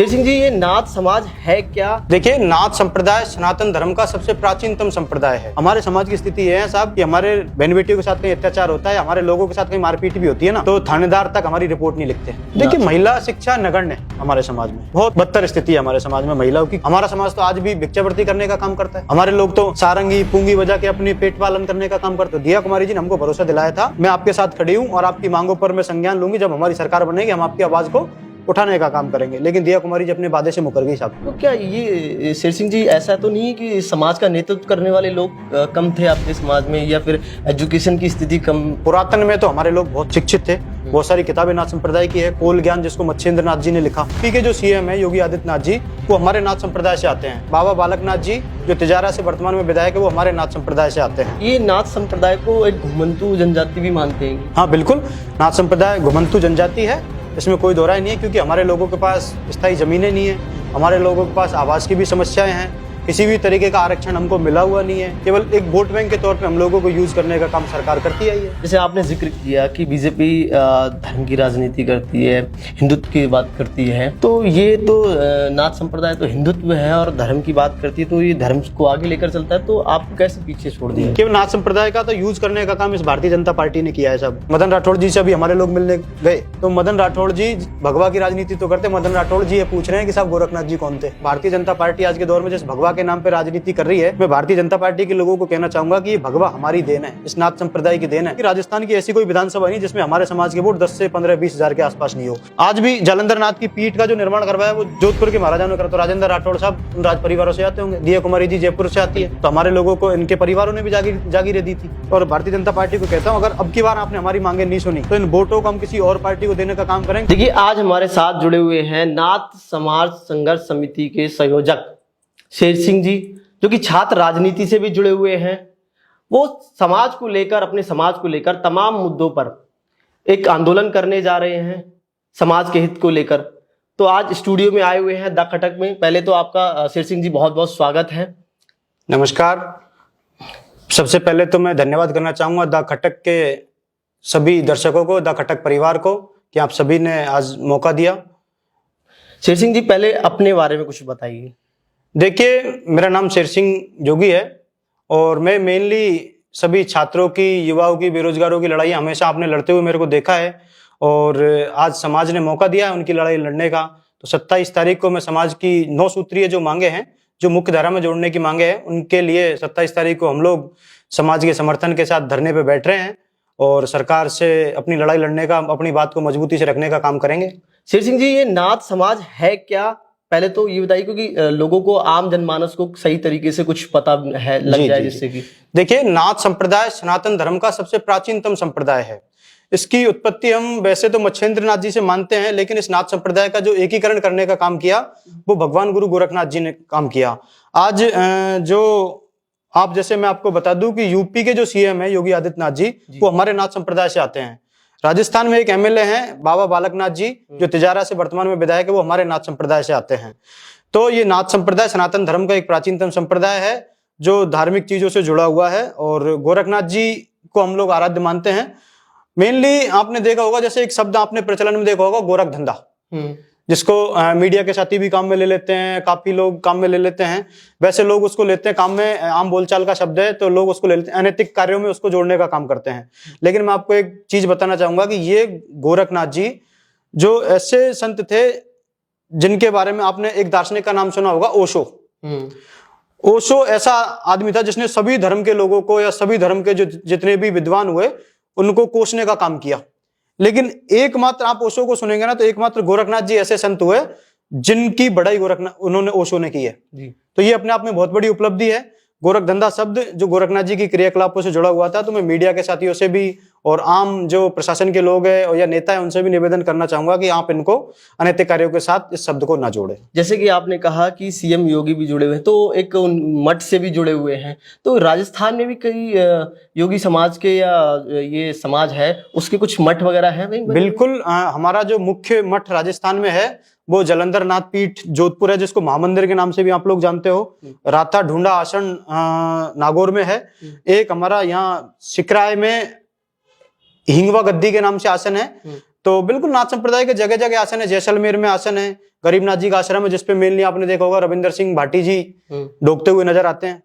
सिंह जी, ये नाथ समाज है क्या? देखिए, नाथ संप्रदाय सनातन धर्म का सबसे प्राचीनतम संप्रदाय है। हमारे समाज की स्थिति ये है साहब कि हमारे बहन बेटियों के साथ कहीं अत्याचार होता है, हमारे लोगों के साथ कहीं मारपीट भी होती है ना, तो थानेदार तक हमारी रिपोर्ट नहीं लिखते। देखिए, महिला शिक्षा नगण्य है हमारे समाज में, बहुत बदतर स्थिति है हमारे समाज में महिलाओं की। हमारा समाज तो आज भी भिक्षावृत्ति करने का काम करता है। हमारे लोग तो सारंगी पूंगी बजा के अपनी पेट पालन करने का काम करते हैं। दिया कुमारी जी ने हमको भरोसा दिलाया था, मैं आपके साथ खड़ी हूँ और आपकी मांगों पर मैं संज्ञान लूंगी। जब हमारी सरकार बनेगी हम आपकी आवाज को उठाने का काम करेंगे। लेकिन दिया कुमारी जी अपने वादे से मुकर गई साहब। तो क्या ये शेर सिंह जी, ऐसा तो नहीं है कि समाज का नेतृत्व करने वाले लोग कम थे आपके समाज में, या फिर एजुकेशन की स्थिति कम? पुरातन में तो हमारे लोग बहुत शिक्षित थे। बहुत सारी किताबें नाथ संप्रदाय की है। कोल ज्ञान जिसको मच्छेंद्र नाथ जी ने लिखा। यूपी के जो सीएम है योगी आदित्यनाथ जी, वो हमारे नाथ संप्रदाय से आते हैं। बाबा बालक नाथ जी जो तिजारा से वर्तमान में विधायक है, वो हमारे नाथ संप्रदाय से आते हैं। ये नाथ संप्रदाय को एक घुमंतु जनजाति भी मानते हैं? हाँ बिल्कुल, नाथ संप्रदाय घुमंतु जनजाति है, इसमें कोई दो राय नहीं है। क्योंकि हमारे लोगों के पास स्थायी जमीनें नहीं है, हमारे लोगों के पास आवास की भी समस्याएं हैं, किसी भी तरीके का आरक्षण हमको मिला हुआ नहीं है। केवल एक वोट बैंक के तौर पे हम लोगों को यूज करने का काम सरकार करती आई है। जैसे आपने जिक्र किया कि बीजेपी धर्म की राजनीति करती है, हिंदुत्व की बात करती है, तो ये तो नाथ संप्रदाय तो हिंदुत्व है और धर्म की बात करती है, तो ये धर्म को आगे लेकर चलता है, तो आपको कैसे पीछे छोड़ दिया? केवल नाथ संप्रदाय का तो यूज करने का काम इस भारतीय जनता पार्टी ने किया है सब। मदन राठौड़ जी से अभी हमारे लोग मिलने गए तो मदन राठौड़ जी भगवा की राजनीति तो करते, मदन राठौड़ जी ये पूछ रहे हैं कि साहब गोरखनाथ जी कौन थे। भारतीय जनता पार्टी आज के दौर में जिस भगवा के नाम पे राजनीति कर रही है, मैं भारतीय जनता पार्टी के लोगों को कहना चाहूंगा कि ये भगवा हमारी देन है, इस नाथ संप्रदाय की देन है। कि राजस्थान की ऐसी कोई विधानसभा नहीं जिसमें हमारे समाज के वोट 10 से 15-20 हजार के आसपास नहीं हो। आज भी जालंधर नाथ की पीठ का जो निर्माण करवाया वो जोधपुर के महाराजाओं ने करा। तो राजेंद्र राठौड़ साहब उन राज परिवारों से आते होंगे। दिया कुमारी जी जयपुर से आती है, तो हमारे लोगों को इनके परिवारों ने भी जागीरें दी थी। और भारतीय जनता पार्टी को कहता हूँ, अगर अब की बार आपने हमारी मांगे नहीं सुनी तो इन वोटों को हम किसी और पार्टी को देने का काम करेंगे। देखिए, आज हमारे साथ जुड़े हुए हैं नाथ समाज संघर्ष समिति के संयोजक शेर सिंह जी, जो कि छात्र राजनीति से भी जुड़े हुए हैं। वो समाज को लेकर, अपने समाज को लेकर तमाम मुद्दों पर एक आंदोलन करने जा रहे हैं, समाज के हित को लेकर। तो आज स्टूडियो में आए हुए हैं द खटक में। पहले तो आपका शेर सिंह जी बहुत बहुत स्वागत है। नमस्कार। सबसे पहले तो मैं धन्यवाद करना चाहूंगा द खटक के सभी दर्शकों को, द खटक परिवार को, कि आप सभी ने आज मौका दिया। शेर सिंह जी, पहले अपने बारे में कुछ बताइए। देखिए, मेरा नाम शेर सिंह जोगी है और मैं मेनली सभी छात्रों की, युवाओं की, बेरोजगारों की लड़ाई हमेशा आपने लड़ते हुए मेरे को देखा है और आज समाज ने मौका दिया है उनकी लड़ाई लड़ने का। तो 27 तारीख को मैं समाज की 9 सूत्रीय जो मांगे हैं, जो मुख्य धारा में जोड़ने की मांगे हैं, उनके लिए 27 तारीख को हम लोग समाज के समर्थन के साथ धरने पे बैठ रहे हैं और सरकार से अपनी लड़ाई लड़ने का, अपनी बात को मजबूती से रखने का काम करेंगे। शेर सिंह जी, ये नाथ समाज है क्या? पहले तो ये बताइए, क्योंकि लोगों को, आम जनमानस को सही तरीके से कुछ पता है लग जाए, जिससे कि देखिए, नाथ संप्रदाय सनातन धर्म का सबसे प्राचीनतम संप्रदाय है। इसकी उत्पत्ति हम वैसे तो मच्छेंद्र नाथ जी से मानते हैं, लेकिन इस नाथ संप्रदाय का जो एकीकरण करने का काम किया वो भगवान गुरु गोरखनाथ जी ने काम किया। आज जो आप, जैसे मैं आपको बता दूं कि यूपी के जो सीएम है योगी आदित्यनाथ जी, वो हमारे नाथ संप्रदाय से आते हैं। राजस्थान में एक एमएलए हैं बाबा बालक नाथ जी, जो तिजारा से वर्तमान में विधायक है, वो हमारे नाथ संप्रदाय से आते हैं। तो ये नाथ संप्रदाय सनातन धर्म का एक प्राचीनतम संप्रदाय है जो धार्मिक चीजों से जुड़ा हुआ है और गोरखनाथ जी को हम लोग आराध्य मानते हैं। मेनली आपने देखा होगा, जैसे एक शब्द आपने प्रचलन में देखा होगा, गोरख धंधा, जिसको मीडिया के साथी भी काम में ले लेते हैं, काफी लोग काम में ले लेते हैं। वैसे लोग उसको लेते हैं काम में, आम बोलचाल का शब्द है, तो लोग उसको ले लेते हैं, अनैतिक कार्यों में उसको जोड़ने का काम करते हैं। लेकिन मैं आपको एक चीज बताना चाहूंगा कि ये गोरखनाथ जी जो ऐसे संत थे जिनके बारे में आपने एक दार्शनिक का नाम सुना होगा, ओशो। ओशो ऐसा आदमी था जिसने सभी धर्म के लोगों को, या सभी धर्म के जो जितने भी विद्वान हुए, उनको कोसने का काम किया। लेकिन एकमात्र आप ओशो को सुनेंगे ना, तो एकमात्र गोरखनाथ जी ऐसे संत हुए जिनकी बड़ाई उन्होंने ओशो ने की है। तो ये अपने आप में बहुत बड़ी उपलब्धि है। गोरख धंधा शब्द जो गोरखनाथ जी की क्रियाकलापों से जुड़ा हुआ था। तो मैं मीडिया के साथियों से भी और आम जो प्रशासन के लोग हैं या नेता है, उनसे भी निवेदन करना चाहूंगा कि आप इनको अनैतिक कार्यों के साथ इस शब्द को ना जोड़े। जैसे कि आपने कहा कि सीएम योगी भी जुड़े हुए हैं, तो एक मठ से भी जुड़े हुए हैं, तो राजस्थान में भी कई योगी समाज के, या ये समाज है उसके कुछ मठ वगैरह है? बिल्कुल, हमारा जो मुख्य मठ राजस्थान में है वो जालंधर नाथ पीठ जोधपुर है, जिसको महामंदिर के नाम से भी आप लोग जानते हो। राता ढूंढा आसन नागौर में है। एक हमारा यहाँ सिकराय में हिंगवा गद्दी के नाम से आसन है। तो बिल्कुल नाथ संप्रदाय के जगह जगह आसन है। जैसलमेर में आसन है, गरीबनाथ जी का आश्रम है, जिसपे मेनली आपने देखा होगा रविंदर सिंह भाटी जी डोकते हुए नजर आते हैं।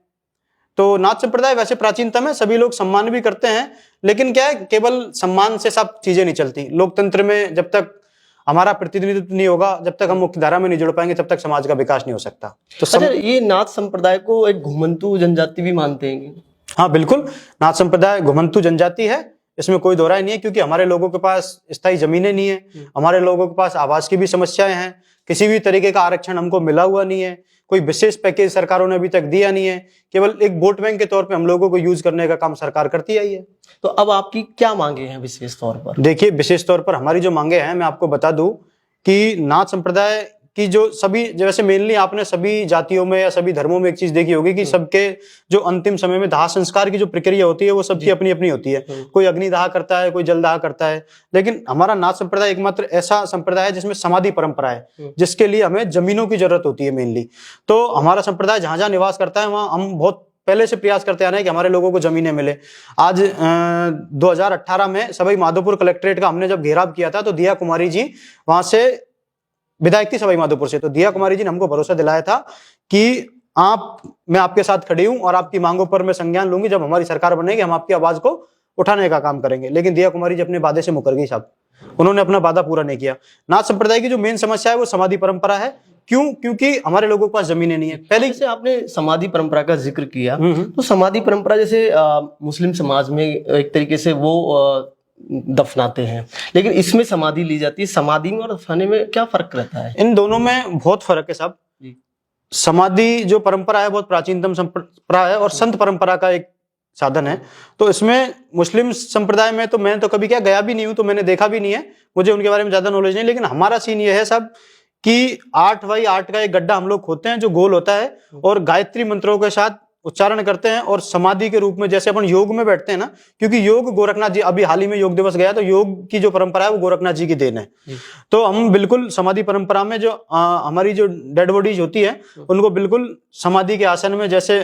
तो नाथ संप्रदाय वैसे प्राचीनतम है, सभी लोग सम्मान भी करते हैं, लेकिन क्या है, केवल सम्मान से सब चीजें नहीं चलती। लोकतंत्र में जब तक हमारा प्रतिनिधित्व नहीं होगा, जब तक हम मुख्य धारा में नहीं जुड़ पाएंगे, तब तक समाज का विकास नहीं हो सकता। तो अच्छा, ये नाथ संप्रदाय को एक घुमंतु जनजाति भी मानते हैं क्या? हाँ बिल्कुल, नाथ संप्रदाय घुमंतु जनजाति है, इसमें कोई दो राय नहीं है, क्योंकि हमारे लोगों के पास स्थायी जमीनें नहीं है, हमारे लोगों के पास आवास की भी समस्याएं हैं, किसी भी तरीके का आरक्षण हमको मिला हुआ नहीं है, कोई विशेष पैकेज सरकारों ने अभी तक दिया नहीं है, केवल एक वोट बैंक के तौर पे हम लोगों को यूज करने का काम सरकार करती आई है। तो अब आपकी क्या मांगे हैं विशेष तौर पर? देखिए, विशेष तौर पर हमारी जो मांगे हैं, मैं आपको बता दूं कि नाथ संप्रदाय कि जो सभी, जैसे मेनली आपने सभी जातियों में या सभी धर्मों में एक चीज देखी होगी कि सबके जो अंतिम समय में दाह संस्कार की जो प्रक्रिया होती है वो सबकी अपनी अपनी होती है। कोई अग्निदाह करता है, कोई जलदाह करता है, लेकिन हमारा नाथ संप्रदाय एकमात्र ऐसा संप्रदाय है जिसमें समाधि परंपरा है, जिसके लिए हमें जमीनों की जरूरत होती है मेनली। तो हमारा संप्रदाय जहां जहां निवास करता है वहां हम बहुत पहले से प्रयास करते आ रहे हैं कि हमारे लोगों को जमीनें मिले। आज 2018 में सवाई माधोपुर कलेक्ट्रेट का हमने जब घेराव किया था, तो दिया कुमारी जी वहां से विधायक थी सवाई माधोपुर से, तो दिया कुमारी जी ने हमको भरोसा दिलाया था कि मैं आपके साथ खड़ी हूं और आपकी मांगों पर मैं संज्ञान लूंगी, जब हमारी सरकार बनेगी हम आपकी आवाज को उठाने का काम करेंगे। लेकिन दिया कुमारी जी अपने वादे से मुकर गई साहब, उन्होंने अपना वादा पूरा नहीं किया। नाथ संप्रदाय की जो मेन समस्या है वो समाधि परंपरा है। क्यों? क्योंकि हमारे लोगों के पास जमीनें नहीं है। पहले जैसे आपने समाधि परंपरा का जिक्र किया, तो समाधि परंपरा जैसे मुस्लिम समाज में एक तरीके से वो दफनाते हैं, लेकिन इसमें समाधि ली जाती है। समाधि में और दफनाने में क्या फर्क रहता है? इन दोनों में बहुत फर्क है साहब। समाधि जो परंपरा है बहुत प्राचीनतम परंपरा है और संत परंपरा का एक साधन है। तो इसमें मुस्लिम संप्रदाय में तो मैं तो कभी क्या गया भी नहीं हूं, तो मैंने देखा भी नहीं है, मुझे उनके बारे में ज्यादा नॉलेज नहीं। लेकिन हमारा सीन ये है साहब कि 8x8 का एक गड्ढा हम लोग खोदते हैं जो गोल होता है, और गायत्री मंत्रों के साथ उच्चारण करते हैं, और समाधि के रूप में जैसे अपन योग में बैठते हैं ना, क्योंकि योग गोरखनाथ जी, अभी हाल ही में योग दिवस गया, तो योग की जो परंपरा है वो गोरखनाथ जी की देन है। तो हम बिल्कुल समाधि परंपरा में जो हमारी जो डेड बॉडीज होती है उनको बिल्कुल समाधि के आसन में जैसे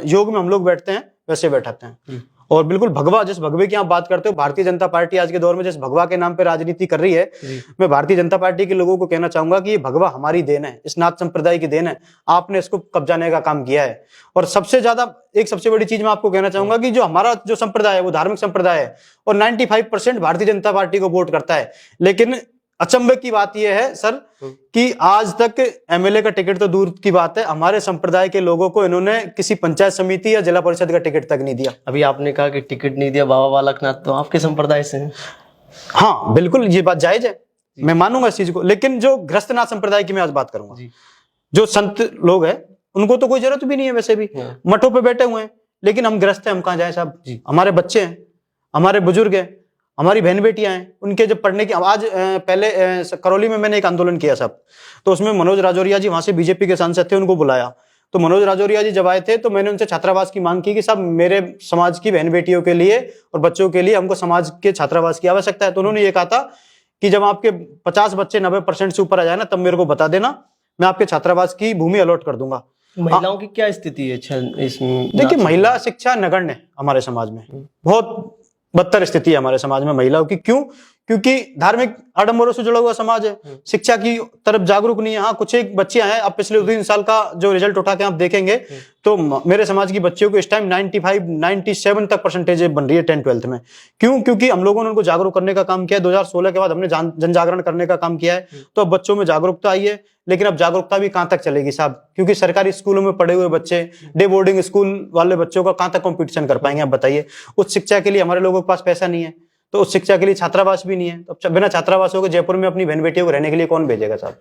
योग में हम लोग बैठते हैं वैसे बैठाते हैं। और बिल्कुल भगवा, जिस भगवे की आप बात करते हो, भारतीय जनता पार्टी आज के दौर में जिस भगवा के नाम पे राजनीति कर रही है, मैं भारतीय जनता पार्टी के लोगों को कहना चाहूंगा कि ये भगवा हमारी देन है, इस नाथ संप्रदाय की देन है। आपने इसको कब्जाने का काम किया है। और सबसे ज्यादा एक सबसे बड़ी चीज मैं आपको कहना चाहूंगा कि जो हमारा जो संप्रदाय है वो धार्मिक संप्रदाय है, और 95% भारतीय जनता पार्टी को वोट करता है। लेकिन अचंभे की बात यह है सर कि आज तक एमएलए का टिकट तो दूर की बात है, हमारे संप्रदाय के लोगों को इन्होंने किसी पंचायत समिति या जिला परिषद का टिकट तक नहीं दिया। अभी आपने कहा कि टिकट नहीं दिया, बाबा बालकनाथ तो आपके संप्रदाय से हैं। हाँ बिल्कुल, ये बात जायज है, मैं मानूंगा इस चीज को। लेकिन जो ग्रस्तनाथ संप्रदाय की मैं आज बात करूंगा, जो संत लोग हैं उनको तो कोई जरूरत भी नहीं है, वैसे भी मठों पे बैठे हुए हैं, लेकिन हम ग्रस्त हैं, हम कहाँ जाए साहब? हमारे बच्चे हैं, हमारे बुजुर्ग हैं, हमारी बहन बेटियां हैं, उनके जब पढ़ने की, आज पहले करौली में मैंने एक आंदोलन किया साहब, तो उसमें मनोज राजौरिया जी वहां से बीजेपी के सांसद थे, उनको बुलाया। तो मनोज राजौरिया जी जब आए थे तो मैंने उनसे छात्रावास की मांग की कि साहब मेरे समाज की बहन बेटियों के लिए और बच्चों के लिए हमको समाज के छात्रावास की आवश्यकता है। तो उन्होंने ये कहा था कि जब आपके 50 बच्चे 90% से ऊपर आ जाए ना, तब मेरे को बता देना, मैं आपके छात्रावास की भूमि अलॉट कर दूंगा। महिलाओं की क्या स्थिति है इसमें? देखिए, महिला शिक्षा नगण्य है हमारे समाज में, बहुत बदतर स्थिति है हमारे समाज में महिलाओं की। क्यों? क्योंकि धार्मिक आडंबरों से जुड़ा हुआ समाज है, शिक्षा की तरफ जागरूक नहीं है। हाँ, कुछ एक बच्चियां हैं, अब पिछले 3 साल का जो रिजल्ट उठा के आप देखेंगे तो मेरे समाज की बच्चियों को इस टाइम 95-97 तक परसेंटेज बन रही है 10th-12th में। क्यों? क्योंकि हम लोगों ने उनको जागरूक करने का काम किया है। 2016 के बाद हमने जन जागरण करने का काम किया है, तो अब बच्चों में जागरूकता आई है। लेकिन अब जागरूकता भी कहां तक चलेगी साहब, क्योंकि सरकारी स्कूलों में पढ़े हुए बच्चे डे बोर्डिंग स्कूल वाले बच्चों का कहां तक कंपटीशन कर पाएंगे? आप बताइए। उच्च शिक्षा के लिए हमारे लोगों के पास पैसा नहीं है, तो उच्च शिक्षा के लिए छात्रावास भी नहीं है, तो बिना छात्रावासों के जयपुर में अपनी बहन बेटियों को रहने के लिए कौन भेजेगा साहब?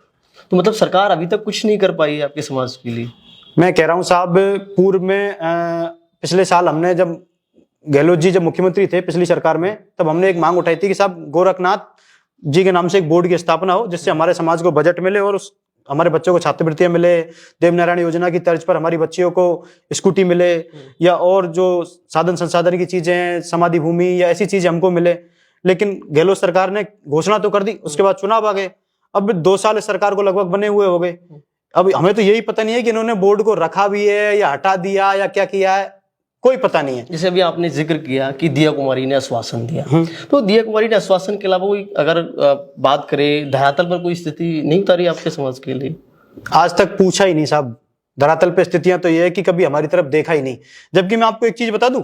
तो मतलब सरकार अभी तक कुछ नहीं कर पाई है आपके समाज के लिए? मैं कह रहा हूं साहब, पूर्व में पिछले साल हमने जब गहलोत जी जब मुख्यमंत्री थे पिछली सरकार में, तब हमने एक मांग उठाई थी कि साहब गोरखनाथ जी के नाम से एक बोर्ड की स्थापना हो, जिससे हमारे समाज को बजट मिले और हमारे बच्चों को छात्रवृत्तियां मिले, देवनारायण योजना की तर्ज पर हमारी बच्चियों को स्कूटी मिले, या और जो साधन संसाधन की चीजें, समाधि भूमि या ऐसी चीजें हमको मिले। लेकिन गहलोत सरकार ने घोषणा तो कर दी, उसके बाद चुनाव आ गए। अब 2 साल इस सरकार को लगभग बने हुए हो गए। अब हमें तो यही पता नहीं है कि इन्होंने बोर्ड को रखा भी है या हटा दिया या क्या किया है, कोई पता नहीं है। जैसे अभी आपने जिक्र किया कि दिया कुमारी ने आश्वासन दिया, तो दिया कुमारी ने आश्वासन के अलावा कोई अगर बात करें धरातल पर कोई स्थिति नहीं उतारी आपके समाज के लिए? आज तक पूछा ही नहीं साहब। धरातल पे स्थितियां तो ये है कि कभी हमारी तरफ देखा ही नहीं। जबकि मैं आपको एक चीज बता दूं,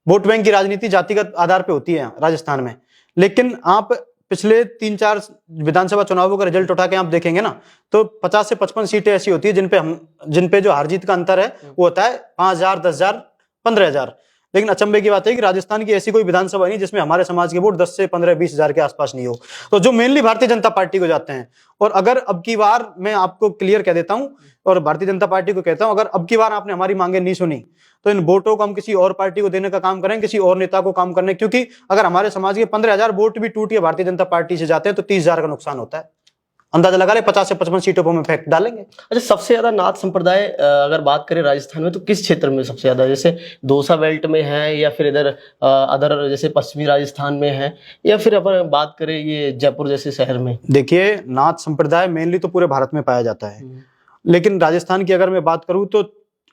वोट बैंक की राजनीति जातिगत आधार पे होती है राजस्थान में, लेकिन आप पिछले 3-4 विधानसभा चुनावों का रिजल्ट उठा के आप देखेंगे ना, तो 50 से 55 सीटें ऐसी होती है जिन पे जो हार जीत का अंतर है वो होता है 5,000, 10,000, 15,000। लेकिन अचंभे की बात है कि राजस्थान की ऐसी कोई विधानसभा नहीं जिसमें हमारे समाज के वोट 10 से 15, 20 हजार के आसपास नहीं हो, तो जो मेनली भारतीय जनता पार्टी को जाते हैं। और अगर अब की बार मैं आपको क्लियर कह देता हूं और भारतीय जनता पार्टी को कहता हूं, अगर अब की बार आपने हमारी मांगे नहीं सुनी तो इन वोटों को हम किसी और पार्टी को देने का काम करें, किसी और नेता को काम करने, क्योंकि अगर हमारे समाज के 15,000 वोट भी टूट के भारतीय जनता पार्टी से जाते हैं तो 30,000 का नुकसान होता है। अंदाजा लगा ले 50 से 55 सीटों पर हम इफेक्ट डालेंगे। अच्छा, सबसे ज्यादा नाथ संप्रदाय अगर बात करें राजस्थान में तो किस क्षेत्र में सबसे ज्यादा? जैसे दौसा बेल्ट में है या फिर इधर अदर जैसे पश्चिमी राजस्थान में है, या फिर अगर बात करें ये जयपुर जैसे शहर में? देखिए, नाथ संप्रदाय मेनली तो पूरे भारत में पाया जाता है, लेकिन राजस्थान की अगर मैं बात करूं तो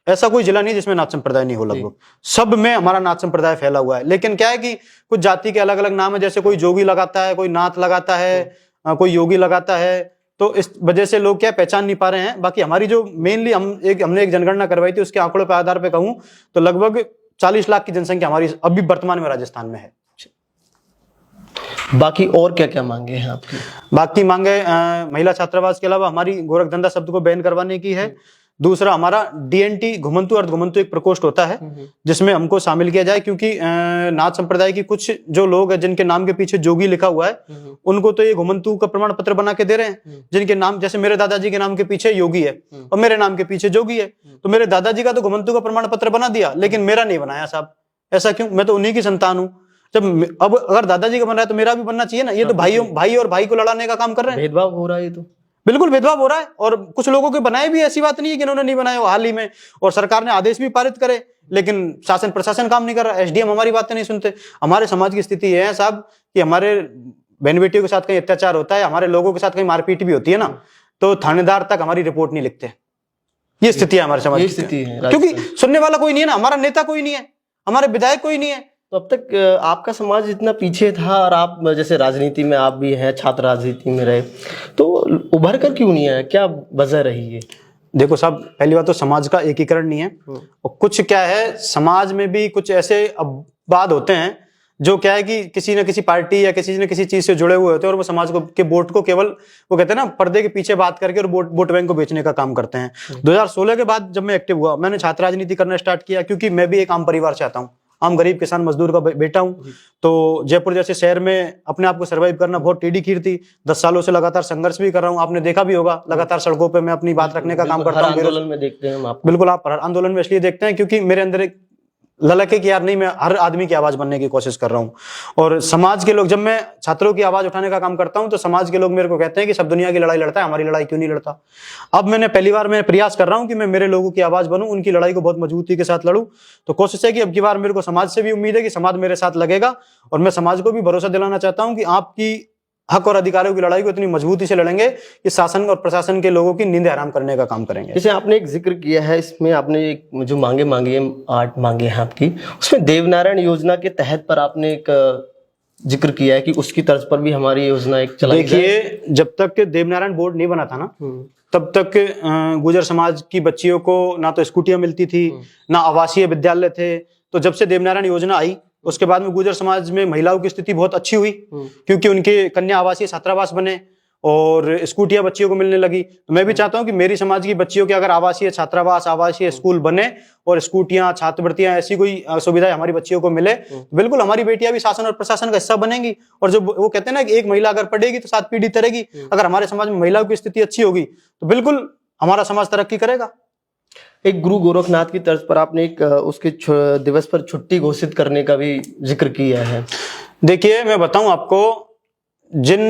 ऐसा कोई जिला नहीं जिसमें नाथ संप्रदाय नहीं हो। लगभग सब में हमारा नाथ संप्रदाय फैला हुआ है। लेकिन क्या है कि कुछ जाति के अलग अलग नाम है, जैसे कोई जोगी लगाता है, कोई नाथ लगाता है, कोई योगी लगाता है, तो इस वजह से लोग क्या पहचान नहीं पा रहे हैं। बाकी हमारी जो मेनली हमने एक जनगणना करवाई थी, उसके आंकड़ों के आधार पे कहूं तो लगभग 40 लाख की जनसंख्या हमारी अभी वर्तमान में राजस्थान में है। बाकी और क्या क्या मांगे हैं आपकी? बाकी मांगे महिला छात्रावास के अलावा हमारी गोरखधंधा शब्द को बैन करवाने की है। दूसरा हमारा डीएनटी घुमंतु अर्ध घुमंतु एक प्रकोष्ठ होता है जिसमें हमको शामिल किया जाए, क्योंकि नाथ संप्रदाय की कुछ जो लोग हैं जिनके नाम के पीछे जोगी लिखा हुआ है उनको तो ये घुमंतु का प्रमाण पत्र बना के दे रहे हैं, जिनके नाम जैसे मेरे दादाजी के नाम के पीछे योगी है और मेरे नाम के पीछे जोगी है, तो मेरे दादाजी का तो घुमंतु का प्रमाण पत्र बना दिया लेकिन मेरा नहीं बनाया साहब। ऐसा क्यों? मैं तो उन्हीं की संतान हूँ। जब अब अगर दादाजी का बन रहा है तो मेरा भी बनना चाहिए ना। ये तो भाई और भाई को लड़ाने का काम कर रहे हैं। भेदभाव हो रहा है, ये तो बिल्कुल भेदभाव हो रहा है। और कुछ लोगों के बनाए भी, ऐसी बात नहीं है कि इन्होंने नहीं बनाए हो हाल ही में, और सरकार ने आदेश भी पारित करे, लेकिन शासन प्रशासन काम नहीं कर रहा। एसडीएम हमारी बातें नहीं सुनते। हमारे समाज की स्थिति यह है साहब कि हमारे बहन बेटियों के साथ कहीं अत्याचार होता है, हमारे लोगों के साथ कहीं मारपीट भी होती है ना, तो थानेदार तक हमारी रिपोर्ट नहीं लिखते। ये स्थिति है हमारे समाज की स्थिति है, क्योंकि सुनने वाला कोई नहीं है ना, हमारा नेता कोई नहीं है, हमारे विधायक कोई नहीं है। तो अब तक आपका समाज इतना पीछे था और आप जैसे राजनीति में आप भी हैं, छात्र राजनीति में रहे, तो उभर कर क्यों नहीं आया? क्या वजह रही है? देखो साहब, पहली बात तो समाज का एकीकरण नहीं है, और कुछ क्या है समाज में भी कुछ ऐसे अपवाद होते हैं जो क्या है कि किसी न किसी पार्टी या किसी न किसी चीज से जुड़े हुए होते हैं और वो समाज को के वोट को केवल वो कहते हैं ना पर्दे के पीछे बात करके और वोट बैंक को बेचने का काम करते हैं। 2016 के बाद जब मैं एक्टिव हुआ, मैंने छात्र राजनीति करना स्टार्ट किया, क्योंकि मैं भी एक आम परिवार से आता हूँ, आम गरीब किसान मजदूर का बेटा हूँ। तो जयपुर जैसे शहर में अपने आप को सर्वाइव करना बहुत टेढ़ी खीर थी। 10 सालों से लगातार संघर्ष भी कर रहा हूँ, आपने देखा भी होगा, लगातार सड़कों पे मैं अपनी बात रखने का काम करता हूँ। आंदोलन में देखते हैं हम आपको। बिल्कुल, आप आंदोलन में इसलिए देखते हैं क्योंकि मेरे अंदर एक ललक है कि यार नहीं, मैं हर आदमी की आवाज बनने की कोशिश कर रहा हूँ। और समाज के लोग, जब मैं छात्रों की आवाज उठाने का काम करता हूँ तो समाज के लोग मेरे को कहते हैं कि सब दुनिया की लड़ाई लड़ता है, हमारी लड़ाई क्यों नहीं लड़ता। अब मैंने पहली बार मैं प्रयास कर रहा हूँ कि मैं मेरे लोगों की आवाज बनूं, उनकी लड़ाई को बहुत मजबूती के साथ लड़ूं। तो कोशिश है कि अब की बार मेरे को समाज से भी उम्मीद है कि समाज मेरे साथ लगेगा, और मैं समाज को भी भरोसा दिलाना चाहता हूँ कि आपकी हक और अधिकारों की लड़ाई को इतनी मजबूती से लड़ेंगे कि शासन और प्रशासन के लोगों की नींद हराम करने का काम करेंगे। जैसे आपने एक जिक्र किया है, इसमें आपने एक जो मांगे मांगी है 8 मांगे हैं आपकी, उसमें देवनारायण योजना के तहत पर आपने एक जिक्र किया है कि उसकी तर्ज पर भी हमारी योजना एक चलाई जाए। देखिए, जब तक देवनारायण बोर्ड नहीं बना था ना, तब तक गुर्जर समाज की बच्चियों को ना तो स्कूटियां मिलती थी, ना आवासीय विद्यालय थे। तो जब से देवनारायण योजना आई उसके बाद में गुर्जर समाज में महिलाओं की स्थिति बहुत अच्छी हुई, क्योंकि उनके कन्या आवासीय छात्रावास बने और स्कूटियां बच्चियों को मिलने लगी। तो मैं भी चाहता हूं कि मेरी समाज की बच्चियों के अगर आवासीय छात्रावास, आवासीय स्कूल बने और स्कूटियां, छात्रवृत्तियां, ऐसी कोई सुविधाएं हमारी बच्चियों को मिले, तो बिल्कुल हमारी बेटियां भी शासन और प्रशासन का हिस्सा बनेंगी। और जो वो कहते हैं ना कि एक महिला अगर पढ़ेगी तो 7 पीढ़ी तरेगी। अगर हमारे समाज में महिलाओं की स्थिति अच्छी होगी तो बिल्कुल हमारा समाज तरक्की करेगा। एक गुरु गोरखनाथ की तर्ज पर आपने एक उसके दिवस पर छुट्टी घोषित करने का भी जिक्र किया है। देखिए, मैं बताऊं आपको, जिन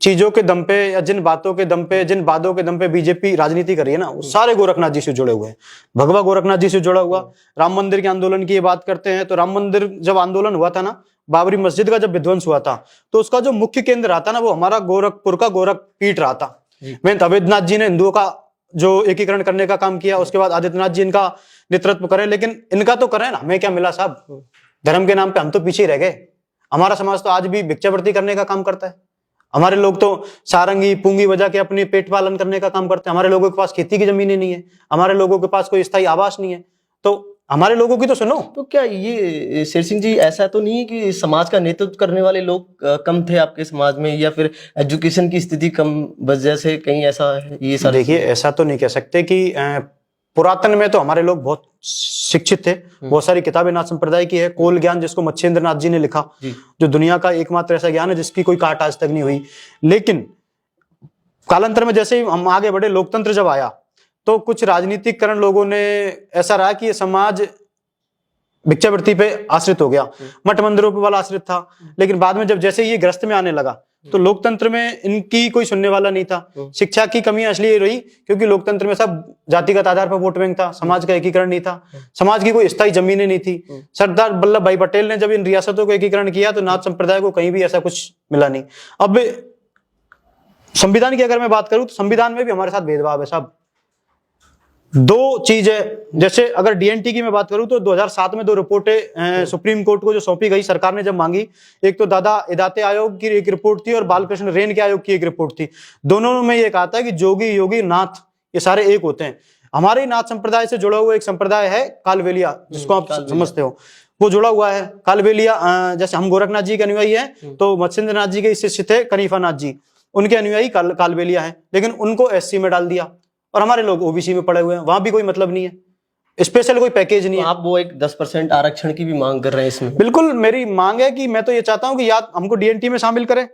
चीजों के दम पे या जिन बातों के दम पे, जिन वादों के दम पे बीजेपी राजनीति कर रही है ना, वो सारे गोरखनाथ जी से जुड़े हुए हैं। भगवा गोरखनाथ जी से जुड़ा हुआ। राम मंदिर के आंदोलन की ये बात करते हैं तो राम मंदिर जब आंदोलन हुआ था ना, बाबरी मस्जिद का जब विध्वंस हुआ था, तो उसका जो मुख्य केंद्र रहा था ना, वो हमारा गोरखपुर का गोरख पीठ रहा था। अवैधनाथ जी ने हिंदुओं का जो एकीकरण करने का काम किया, उसके बाद आदित्यनाथ जी इनका नेतृत्व करें, लेकिन इनका तो करें ना, हमें क्या मिला साहब? धर्म के नाम पे हम तो पीछे ही रह गए। हमारा समाज तो आज भी भिक्षावृत्ति करने का काम करता है। हमारे लोग तो सारंगी पूंगी बजा के अपने पेट पालन करने का काम करते हैं। हमारे लोगों के पास खेती की जमीनें नहीं है, हमारे लोगों के पास कोई स्थायी आवास नहीं है। तो हमारे लोगों की तो सुनो। तो क्या ये शेर सिंह जी ऐसा तो नहीं है कि समाज का नेतृत्व करने वाले लोग कम थे आपके समाज में, या फिर एजुकेशन की स्थिति कम वजह से कहीं ऐसा है? ये सारी देखिए, ऐसा तो नहीं कह सकते कि पुरातन में तो हमारे लोग बहुत शिक्षित थे। बहुत सारी किताबें नाथ संप्रदाय की है। कोल ज्ञान जिसको मच्छेंद्र नाथ जी ने लिखा, जो दुनिया का एकमात्र ऐसा ज्ञान है जिसकी कोई काट आज तक नहीं हुई। लेकिन कालांतर में जैसे ही हम आगे बढ़े, लोकतंत्र जब आया, तो कुछ राजनीतिकरण लोगों ने ऐसा रहा कि ये समाज भिक्षावृत्ति पे आश्रित हो गया, मठ मंदिरों पे वाला आश्रित था। लेकिन बाद में जब जैसे ये ग्रस्त में आने लगा, तो लोकतंत्र में इनकी कोई सुनने वाला नहीं था। शिक्षा की कमी असली रही, क्योंकि लोकतंत्र में सब जातिगत आधार पर वोट बैंक था, समाज का एकीकरण नहीं था, समाज की कोई स्थायी जमीनें नहीं थी। सरदार वल्लभ भाई पटेल ने जब इन रियासतों को एकीकरण किया, तो नाथ संप्रदाय को कहीं भी ऐसा कुछ मिला नहीं। अब संविधान की अगर मैं बात करूं, तो संविधान में भी हमारे साथ भेदभाव है साहब। दो चीज है, जैसे अगर डीएनटी की मैं बात करूं, तो 2007 में दो रिपोर्टें सुप्रीम कोर्ट को जो सौंपी गई, सरकार ने जब मांगी, एक तो दादा इदाते आयोग की एक रिपोर्ट थी और बालकृष्ण रेन के आयोग की एक रिपोर्ट थी। दोनों में ये कहा था कि जोगी योगी नाथ ये सारे एक होते हैं। हमारे नाथ संप्रदाय से जुड़ा हुआ एक संप्रदाय है कालबेलिया, जिसको आप समझते हो, वो जुड़ा हुआ है। कालबेलिया, जैसे हम गोरखनाथ जी के अनुयायी हैं, तो मत्स्येंद्र नाथ जी के शिष्य थे कनीफा नाथ जी, उनके अनुयायी कालबेलिया है। लेकिन उनको एससी में डाल दिया और हमारे लोग ओबीसी में पड़े हुए हैं। वहां भी कोई मतलब नहीं है, स्पेशल कोई पैकेज नहीं है। आप वो एक 10% आरक्षण की भी मांग कर रहे हैं इसमें? बिल्कुल, मेरी मांग है कि मैं तो ये चाहता हूं कि या हमको डीएनटी में शामिल करें।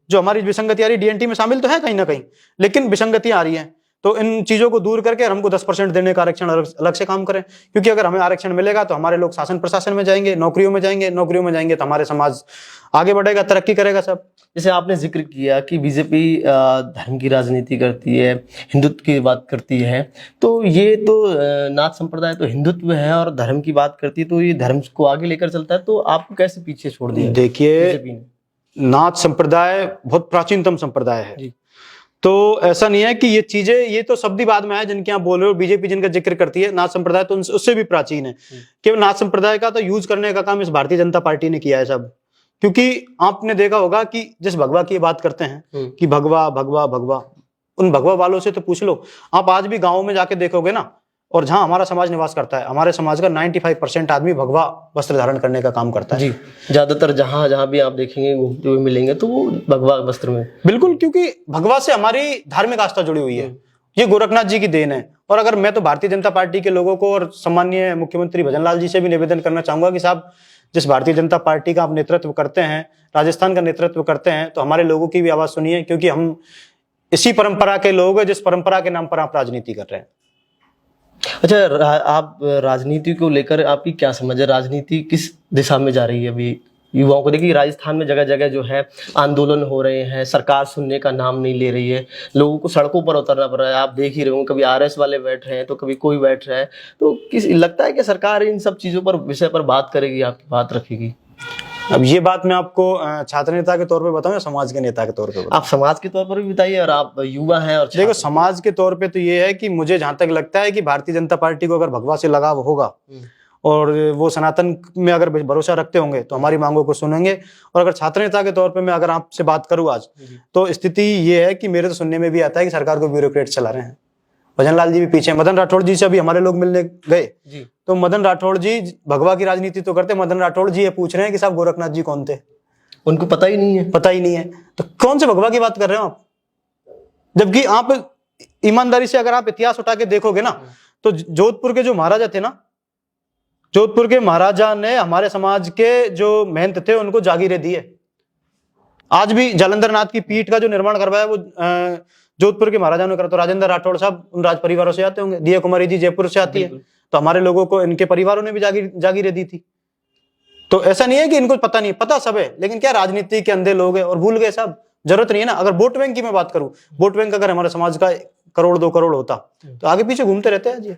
जो हमारी विसंगति आ रही, डीएनटी में शामिल तो है कहीं ना कहीं, लेकिन विसंगतियां आ रही हैं, तो इन चीजों को दूर करके हमको 10% देने का आरक्षण अलग से काम करें। क्योंकि अगर हमें आरक्षण मिलेगा तो हमारे लोग शासन प्रशासन में जाएंगे, नौकरियों में जाएंगे, नौकरियों में जाएंगे तो हमारे समाज आगे बढ़ेगा, तरक्की करेगा सब। जैसे आपने जिक्र किया कि बीजेपी धर्म की राजनीति करती है, हिंदुत्व की बात करती है, तो ये तो नाथ संप्रदाय तो हिंदुत्व है और धर्म की बात करती है, तो ये धर्म को आगे लेकर चलता है, तो आपको कैसे पीछे छोड़ दिया देखिए, बीजेपी ने? नाथ संप्रदाय बहुत प्राचीनतम संप्रदाय है, तो ऐसा नहीं है कि ये चीजें, ये तो शब्दी बाद में है जिनके आप बोल रहे हो। बीजेपी जिनका जिक्र करती है, नाथ संप्रदाय तो उससे भी प्राचीन है। केवल नाथ संप्रदाय का तो यूज करने का काम इस भारतीय जनता पार्टी ने किया है सब। क्योंकि आपने देखा होगा कि जिस भगवा की बात करते हैं कि भगवा भगवा भगवा, उन भगवा वालों से तो पूछ लो। आप आज भी गाँव में जाके देखोगे ना, और जहां हमारा समाज निवास करता है, हमारे समाज का 95% आदमी भगवा वस्त्र धारण करने का काम करता है। जी, ज्यादातर जहां जहां भी आप देखेंगे घूमते हुए मिलेंगे तो वो भगवा वस्त्र में। बिल्कुल, क्योंकि भगवा से हमारी धार्मिक आस्था जुड़ी हुई है। ये गोरखनाथ जी की देन है। और अगर मैं तो भारतीय जनता पार्टी के लोगों को और सम्मानीय मुख्यमंत्री भजनलाल जी से भी निवेदन करना चाहूंगा कि साहब, जिस भारतीय जनता पार्टी का आप नेतृत्व करते हैं, राजस्थान का नेतृत्व करते हैं, तो हमारे लोगों की भी आवाज सुनिए, क्योंकि हम इसी परंपरा के लोग हैं जिस परंपरा के नाम पर आप राजनीति कर रहे हैं। अच्छा, आप राजनीति को लेकर आपकी क्या समझ है? राजनीति किस दिशा में जा रही है अभी युवाओं को? देखिए, राजस्थान में जगह जगह जो है आंदोलन हो रहे हैं, सरकार सुनने का नाम नहीं ले रही है, लोगों को सड़कों पर उतरना पड़ रहा है। आप देख ही रहे हो, कभी आरएस वाले बैठ रहे हैं तो कभी कोई बैठ रहा है। तो किस लगता है कि सरकार इन सब चीजों पर, विषय पर बात करेगी, आपकी बात रखेगी? अब ये बात मैं आपको छात्र नेता के तौर पे बताऊं या समाज के नेता के तौर पे बताऊं? आप समाज के तौर पर भी बताइए, और आप युवा हैं और देखो, समाज के तौर पे तो ये है कि मुझे जहां तक लगता है कि भारतीय जनता पार्टी को अगर भगवा से लगाव होगा और वो सनातन में अगर भरोसा रखते होंगे तो हमारी मांगों को सुनेंगे। और अगर छात्र नेता के तौर पे मैं अगर आपसे बात करूं आज, तो स्थिति ये है कि मेरे तो सुनने में भी आता है कि सरकार को ब्यूरोक्रेट चला रहे हैं। भजनलाल जी भी पीछे, मदन राठौड़ जी से अभी हमारे लोग मिलने गए, तो मदन राठौड़ जी भगवा की राजनीति तो करते, मदन राठौड़ जी ये पूछ रहे हैं कि साहब गोरखनाथ जी कौन थे? उनको पता ही नहीं है। पता ही नहीं है, तो कौन से भगवा की बात कर रहे हो आप? जबकि आप ईमानदारी से अगर आप इतिहास उठा के देखोगे ना, तो जोधपुर के जो महाराजा थे ना, जोधपुर के महाराजा ने हमारे समाज के जो महंत थे उनको जागीरें दी है। आज भी जालंधर नाथ की पीठ का जो निर्माण करवाया वो जोधपुर के महाराजा ने करा। तो राजेंद्र राठौड़ साहब उन राज परिवारों से आते होंगे, दिया कुमारी जी जयपुर से आती है, तो हमारे लोगों को इनके परिवारों ने भी जागीरें दी थी। तो ऐसा नहीं है कि इनको पता नहीं, पता सब है, लेकिन क्या राजनीति के अंधे लोग हैं और भूल गए साहब। जरूरत नहीं है ना। अगर वोट बैंक की मैं बात करूं, वोट बैंक अगर हमारे समाज का 1 करोड़ 2 करोड़ होता तो आगे पीछे घूमते रहते हैं जी।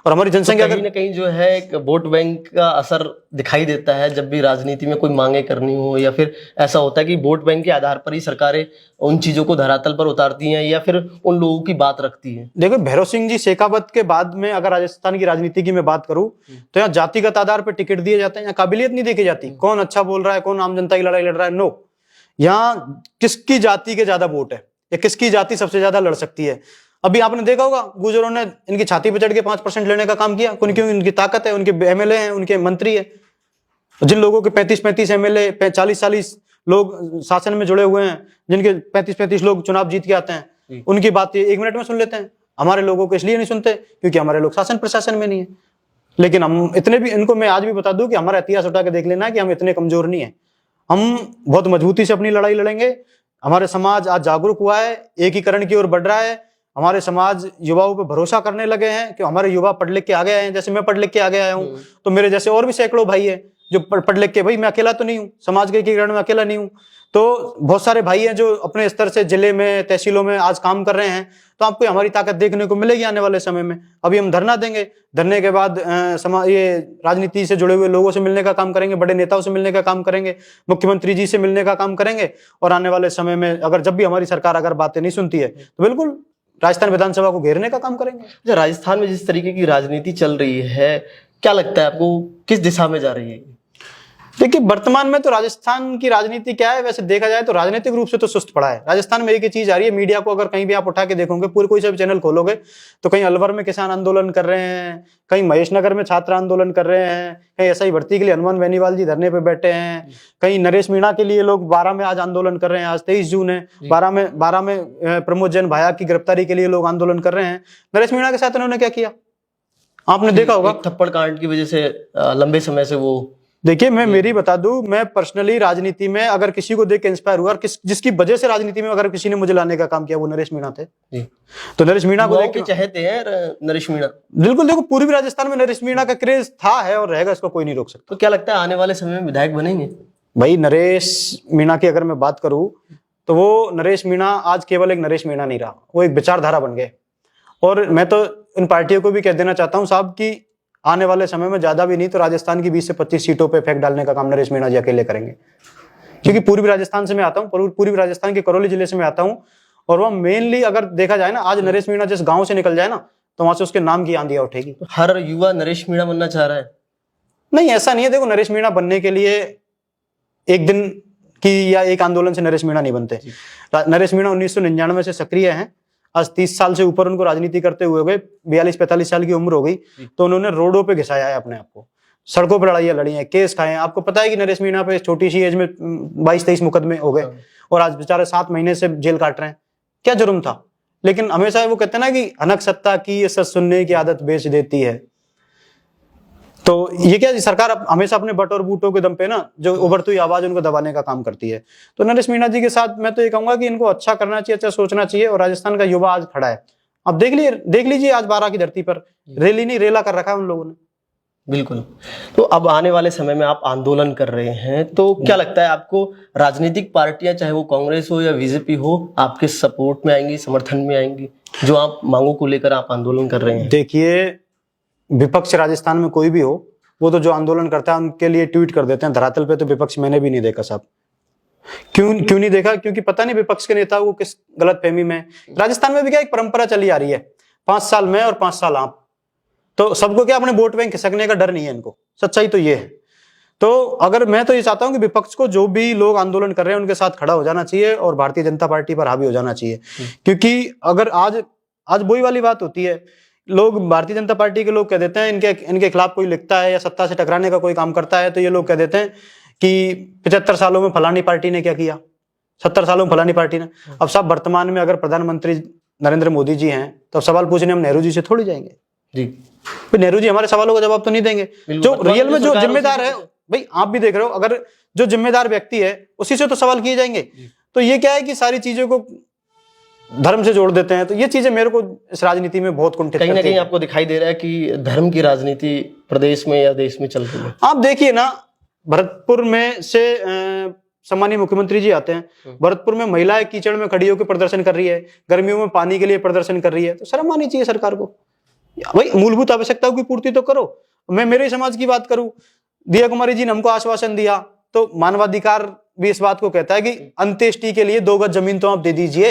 और हमारी जनसंख्या कहीं ना कहीं जो है एक वोट बैंक का असर दिखाई देता है जब भी राजनीति में कोई मांगे करनी हो, या फिर ऐसा होता है कि वोट बैंक के आधार पर ही सरकारें उन चीजों को धरातल पर उतारती हैं या फिर उन लोगों की बात रखती हैं। देखो, भैरव सिंह जी शेखावत के बाद में अगर राजस्थान की राजनीति की मैं बात करूं तो यहाँ जातिगत आधार पर टिकट दिए जाते हैं, यहाँ काबिलियत नहीं देखी जाती, कौन अच्छा बोल रहा है, कौन आम जनता की लड़ाई लड़ रहा है। नो, यहाँ किसकी जाति के ज्यादा वोट है या किसकी जाति सबसे ज्यादा लड़ सकती है। अभी आपने देखा होगा गुर्जरों ने इनकी छाती पर चढ़ के 5% लेने का काम किया, क्योंकि उनकी ताकत है, उनके एमएलए हैं, उनके मंत्री है। जिन लोगों के 35-35 एमएलए, 40-40 लोग शासन में जुड़े हुए हैं, जिनके 35-35 लोग चुनाव जीत के आते हैं, उनकी बात 1 मिनट में सुन लेते हैं। हमारे लोगों को इसलिए नहीं सुनते क्योंकि हमारे लोग शासन प्रशासन में नहीं है। लेकिन हम इतने भी, इनको मैं आज भी बता दूं कि हमारा इतिहास उठा के देख लेना है कि हम इतने कमजोर नहीं है। हम बहुत मजबूती से अपनी लड़ाई लड़ेंगे। हमारे समाज आज जागरूक हुआ है, एकीकरण की ओर बढ़ रहा है। हमारे समाज युवाओं पर भरोसा करने लगे हैं कि हमारे युवा पढ़ लिख के आगे आए हैं। जैसे मैं पढ़ लिख के आगे आया हूं, तो मेरे जैसे और भी सैकड़ों भाई है जो पढ़ लिख के, भाई मैं अकेला तो नहीं हूँ, समाज के एकीकरण में अकेला नहीं हूँ। तो बहुत सारे भाई हैं जो अपने स्तर से जिले में, तहसीलों में आज काम कर रहे हैं। तो आपको हमारी ताकत देखने को मिलेगी आने वाले समय में। अभी हम धरना देंगे, धरने के बाद ये राजनीति से जुड़े हुए लोगों से मिलने का काम करेंगे, बड़े नेताओं से मिलने का काम करेंगे, मुख्यमंत्री जी से मिलने का काम करेंगे। और आने वाले समय में अगर जब भी हमारी सरकार अगर बातें नहीं सुनती है तो बिल्कुल राजस्थान विधानसभा को घेरने का काम करेंगे। राजस्थान में जिस तरीके की राजनीति चल रही है, क्या लगता है आपको किस दिशा में जा रही है? देखिए, वर्तमान में तो राजस्थान की राजनीति क्या है, वैसे देखा जाए तो राजनीतिक रूप से तो सुस्त पड़ा है। राजस्थान में एक ही चीज आ रही है, मीडिया को अगर कहीं भी आप उठा के देखोगे, पूरे कोई सा भी चैनल खोलोगे तो कहीं अलवर में किसान आंदोलन कर रहे हैं, कहीं महेशनगर में छात्र आंदोलन कर रहे हैं, कहीं एसआई भर्ती के लिए हनुमान बेनीवाल जी धरने पे बैठे हैं, कहीं नरेश मीणा के लिए लोग 12 में आज आंदोलन कर रहे हैं। आज 23 जून है, 12 में प्रमोद जैन भाया की गिरफ्तारी के लिए लोग आंदोलन कर रहे हैं। नरेश मीणा के साथ उन्होंने क्या किया आपने देखा होगा, थप्पड़ कांड की वजह से लंबे समय से वो। देखिए, मैं मेरी बता दूं, मैं पर्सनली राजनीति में अगर किसी को देख के इंस्पायर हुआ और जिसकी वजह से राजनीति में अगर किसी ने मुझे लाने का काम किया, वो नरेश मीणा थे। तो नरेश मीणा को देख के चाहते हैं नरेश मीणा। बिल्कुल, देखो पूर्वी राजस्थान में नरेश मीणा का क्रेज था, है और रहेगा, इसको कोई नहीं रोक सकता। तो क्या लगता है आने वाले समय में विधायक बनेंगे? भाई, नरेश मीणा की अगर मैं बात करूं तो वो नरेश मीणा आज केवल एक नरेश मीणा नहीं रहा, वो एक विचारधारा बन गए। और मैं तो इन पार्टियों को भी कह देना चाहता हूं साहब कि आने वाले समय में ज्यादा भी नहीं तो राजस्थान की 20 से 25 सीटों पे इफेक्ट डालने का काम नरेश मीणा जी अकेले करेंगे। क्योंकि पूर्वी राजस्थान से मैं आता हूँ, पूर्वी राजस्थान के करौली जिले से मैं आता हूँ, और वह मेनली अगर देखा जाए ना, आज नरेश मीणा जिस गांव से निकल जाए ना तो वहां से उसके नाम की आंधियां उठेगी। हर युवा नरेश मीणा बनना चाह रहा है? नहीं, ऐसा नहीं है। देखो, नरेश मीणा बनने के लिए एक दिन की या एक आंदोलन से नरेश मीणा नहीं बनते। नरेश मीणा 1999 से सक्रिय हैं। आज 30 साल से ऊपर उनको राजनीति करते हुए हो गए, 42-45 साल की उम्र हो गई, तो उन्होंने रोडों पे घिसाया है अपने आप को, सड़कों पर लड़ाइयां लड़ी हैं, केस खाए हैं। आपको पता है कि नरेश मीणा पे छोटी सी एज में 22-23 मुकदमे हो गए और आज बेचारे 7 महीने से जेल काट रहे हैं। क्या जुर्म था? लेकिन हमेशा वो कहते हैं ना कि अनक सत्ता की ये सच सुनने की आदत बेच देती है। तो ये क्या, सरकार हमेशा अपने बट और बूटों के दम पे ना जो उभरती हुई आवाज उनको दबाने का काम करती है। तो नरेश मीणा जी के साथ मैं तो ये कहूंगा कि इनको अच्छा करना चाहिए, अच्छा सोचना चाहिए। और राजस्थान का युवा आज खड़ा है, अब देख लीजिए आज 12 की धरती पर रैली नहीं रेला कर रखा है उन लोगों ने। बिल्कुल। तो अब आने वाले समय में आप आंदोलन कर रहे हैं, तो क्या लगता है आपको राजनीतिक पार्टियां, चाहे वो कांग्रेस हो या बीजेपी हो, आपके सपोर्ट में आएंगी, समर्थन में आएंगी, जो आप मांगों को लेकर आप आंदोलन कर रहे हैं? देखिए, विपक्ष राजस्थान में कोई भी हो, वो तो जो आंदोलन करता है उनके लिए ट्वीट कर देते हैं। धरातल पे तो विपक्ष मैंने भी नहीं देखा साहब। क्यों नहीं देखा? क्योंकि पता नहीं विपक्ष के नेता वो किस गलत फहमी में। राजस्थान में भी क्या एक परंपरा चली आ रही है, 5 साल में और 5 साल आप, तो सबको क्या अपने वोट बैंक खिसकने का डर नहीं है इनको। सच्चाई तो ये है। तो अगर मैं तो ये चाहता हूं कि विपक्ष को, जो भी लोग आंदोलन कर रहे हैं, उनके साथ खड़ा हो जाना चाहिए और भारतीय जनता पार्टी पर हावी हो जाना चाहिए। क्योंकि अगर आज वही वाली बात होती है, लोग भारतीय जनता पार्टी के लोग कह देते हैं, इनके खिलाफ कोई लिखता है या सत्ता से टकराने का कोई काम करता है, तो ये लोग कह देते हैं कि 75 सालों में फलानी पार्टी ने क्या किया, 70 सालों में फलानी पार्टी ने। अब साहब, वर्तमान में अगर प्रधानमंत्री नरेंद्र मोदी जी हैं तो अब सवाल पूछने हम नेहरू जी से थोड़ी जाएंगे जी। नेहरू जी हमारे सवालों का जवाब तो नहीं देंगे। जो रियल में जो जिम्मेदार है, भाई आप भी देख रहे हो, अगर जो जिम्मेदार व्यक्ति है उसी से तो सवाल किए जाएंगे। तो ये क्या है कि सारी चीजों को धर्म से जोड़ देते हैं। तो ये चीजें मेरे को इस राजनीति में बहुत कुंठित करती है। कहीं ना कहीं आपको दिखाई दे रहा है कि धर्म की राजनीति प्रदेश में या देश में चल रही है। आप देखिए ना, भरतपुर में से सम्मानीय मुख्यमंत्री जी आते हैं, भरतपुर में महिलाएं कीचड़ में खड़ी होकर प्रदर्शन कर रही है, गर्मियों में पानी के लिए प्रदर्शन कर रही है, तो शर्म आनी चाहिए सरकार को। भाई मूलभूत आवश्यकताओं की पूर्ति तो करो। मैं मेरे समाज की बात करूं, दिया कुमारी जी ने हमको आश्वासन दिया, तो मानवाधिकार भी इस बात को कहता है कि अंत्येष्टि के लिए 2 गज जमीन तो आप दे दीजिए।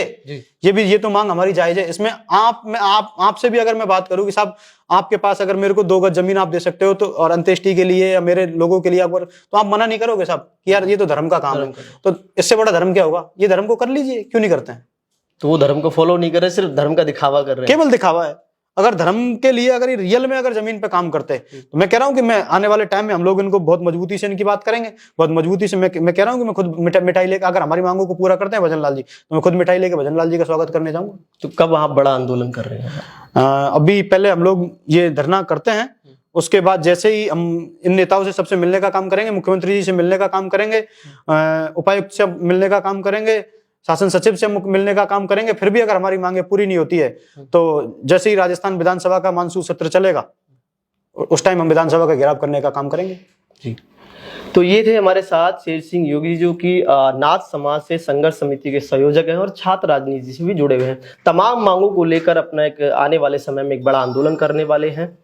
ये तो मांग हमारी जायज है। इसमें आपसे भी अगर मैं बात करूं कि साहब आपके पास अगर मेरे को 2 गज जमीन आप दे सकते हो तो, और अंत्येष्टि के लिए या मेरे लोगों के लिए अगर, तो आप मना नहीं करोगे साहब कि यार ये तो धर्म का काम है। तो इससे बड़ा धर्म क्या होगा? ये धर्म को कर लीजिए, क्यों नहीं करते हैं? तो वो धर्म को फॉलो नहीं कर रहे, सिर्फ धर्म का दिखावा कर रहे हैं। केवल दिखावा है। अगर धर्म के लिए अगर ये रियल में अगर जमीन पे काम करते हैं, तो मैं कह रहा हूं कि मैं आने वाले टाइम में हम लोग इनको बहुत मजबूती से इनकी बात करेंगे, बहुत मजबूती से। मैं कह रहा हूं कि मैं खुद मिठाई लेकर, अगर हमारी मांगों को पूरा करते हैं भजन लाल जी, तो मैं खुद मिठाई लेकर भजन लाल जी का स्वागत करने जाऊंगा। तो कब आप बड़ा आंदोलन कर रहे हैं? अभी पहले हम लोग ये धरना करते हैं, उसके बाद जैसे ही हम इन नेताओं से सबसे मिलने का काम करेंगे, मुख्यमंत्री जी से मिलने का काम करेंगे, उपायुक्त से मिलने का काम करेंगे, शासन सचिव से मिलने का काम करेंगे। फिर भी अगर हमारी मांगे पूरी नहीं होती है, तो जैसे ही राजस्थान विधानसभा का मानसून सत्र चलेगा, उस टाइम हम विधानसभा का घेराव करने का काम करेंगे। जी। तो ये थे हमारे साथ शेर सिंह योगी, जो कि नाथ समाज से संघर्ष समिति के संयोजक हैं और छात्र राजनीति से भी जुड़े हुए हैं। तमाम मांगों को लेकर अपना एक आने वाले समय में एक बड़ा आंदोलन करने वाले हैं।